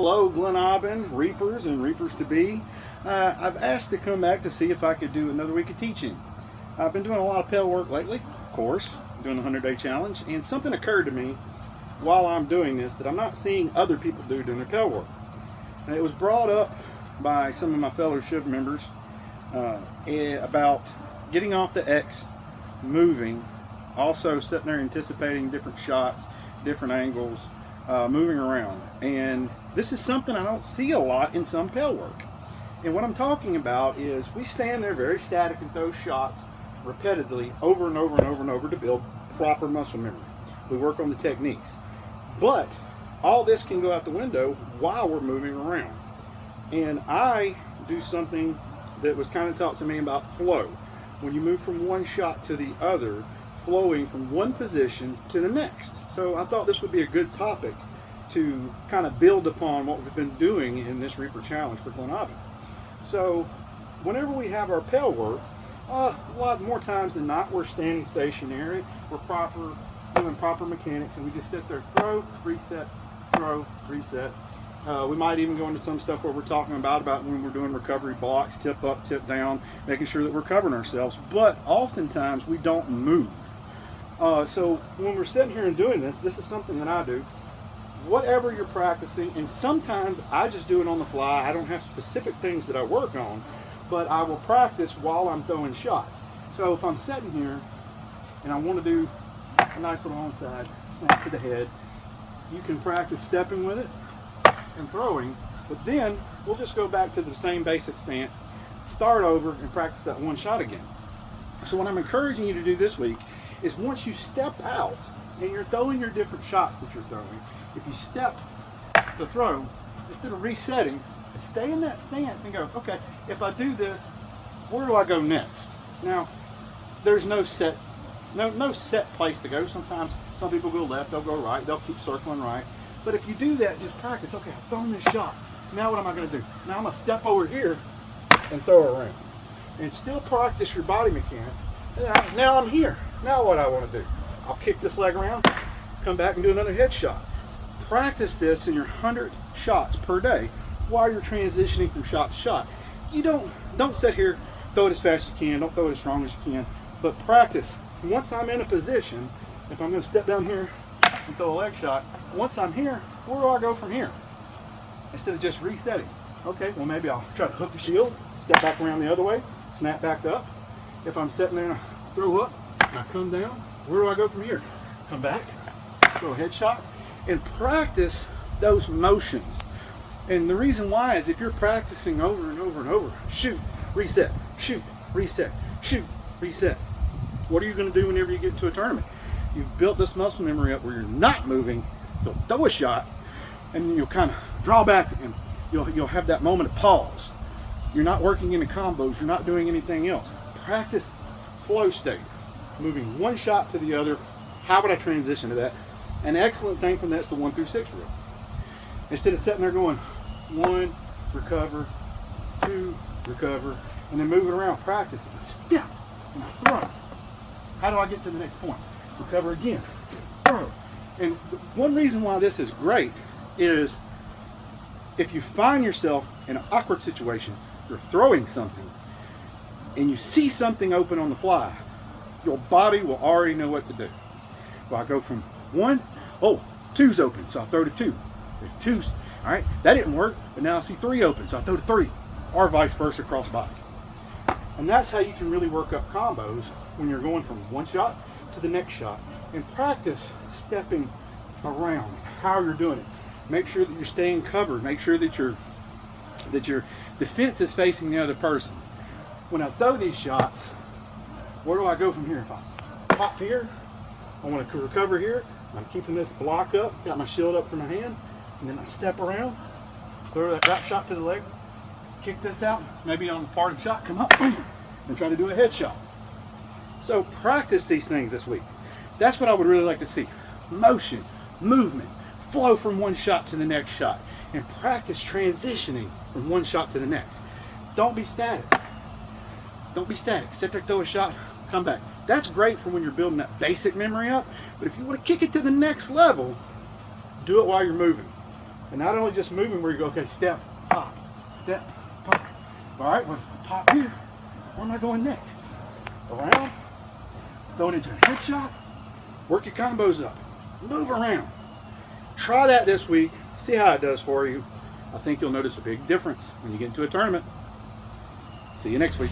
Hello, Glen Aubin Reapers and Reapers to be. I've asked to come back to see if I could do another week of teaching. I've been doing a lot of pale work lately, of course, doing the 100-day challenge, and something occurred to me while I'm doing this that I'm not seeing other people do during their pale work. And it was brought up by some of my fellowship members about getting off the X, moving, also sitting there anticipating different shots, different angles, moving around. And this is something I don't see a lot in some pale work. And what I'm talking about is we stand there very static and throw shots repeatedly over and over and over and over to build proper muscle memory. We work on the techniques. But all this can go out the window while we're moving around. And I do something that was kind of taught to me about flow. When you move from one shot to the other, flowing from one position to the next. So I thought this would be a good topic to kind of build upon what we've been doing in this Reaper Challenge for Glen Aubin. So whenever we have our pale work, a lot more times than not, we're standing stationary, we're doing proper mechanics, and we just sit there, throw, reset, throw, reset. We might even go into some stuff where we're talking about when we're doing recovery blocks, tip up, tip down, making sure that we're covering ourselves. But oftentimes we don't move. So when we're sitting here and doing this is something that I do. Whatever you're practicing, and sometimes I just do it on the fly. I don't have specific things that I work on, but I will practice while I'm throwing shots. So if I'm sitting here and I want to do a nice little onside snap to the head, you can practice stepping with it and throwing, but then we'll just go back to the same basic stance, start over, and practice that one shot again. So what I'm encouraging you to do this week is once you step out and you're throwing your different shots that you're throwing, if you step to throw, instead of resetting, stay in that stance and go, okay, if I do this, where do I go next? Now, there's no set place to go. Sometimes some people go left, they'll go right, they'll keep circling right. But if you do that, just practice. Okay, I've thrown this shot. Now what am I going to do? Now I'm going to step over here and throw around. And still practice your body mechanics. And now I'm here. Now what I want to do? I'll kick this leg around, come back and do another head shot. Practice this in your 100 shots per day while you're transitioning from shot to shot. You don't sit here, throw it as fast as you can, don't throw it as strong as you can, but practice. Once I'm in a position, if I'm going to step down here and throw a leg shot, once I'm here, where do I go from here? Instead of just resetting. Okay, well maybe I'll try to hook the shield, step back around the other way, snap back up. If I'm sitting there and I throw up and I come down, where do I go from here? Come back, throw a head shot, and practice those motions. And the reason why is if you're practicing over and over and over, shoot, reset, shoot, reset, shoot, reset. What are you going to do whenever you get into a tournament? You've built this muscle memory up where you're not moving. You'll throw a shot, and then you'll kind of draw back, and you'll have that moment of pause. You're not working into combos. You're not doing anything else. Practice flow state, moving one shot to the other. How would I transition to that? An excellent thing from that's the 1 through 6 drill. Instead of sitting there going 1, recover, 2, recover, and then moving around, practice. If I step and I throw, how do I get to the next point? Recover again, throw. And one reason why this is great is if you find yourself in an awkward situation, you're throwing something, and you see something open on the fly, your body will already know what to do. Well, I go from 1, oh, 2's open, so I throw to 2. There's 2's, all right, that didn't work, but now I see 3 open, so I throw to 3, or vice versa across body. And that's how you can really work up combos when you're going from one shot to the next shot. And practice stepping around, how you're doing it. Make sure that you're staying covered. Make sure that your defense is facing the other person. When I throw these shots, where do I go from here? If I pop here, I want to recover here. I'm keeping this block up, got my shield up for my hand, and then I step around, throw that drop shot to the leg, kick this out, maybe on the part of the shot, come up, and try to do a head shot. So practice these things this week. That's what I would really like to see. Motion, movement, flow from one shot to the next shot, and practice transitioning from one shot to the next. Don't be static. Don't be static. Sit there, throw a shot, come back. That's great for when you're building that basic memory up, but if you want to kick it to the next level, do it while you're moving. And not only just moving where you go, okay, step, pop, step, pop. All right, well, pop here. Where am I going next? Around, throw it into a headshot, work your combos up, move around. Try that this week, see how it does for you. I think you'll notice a big difference when you get into a tournament. See you next week.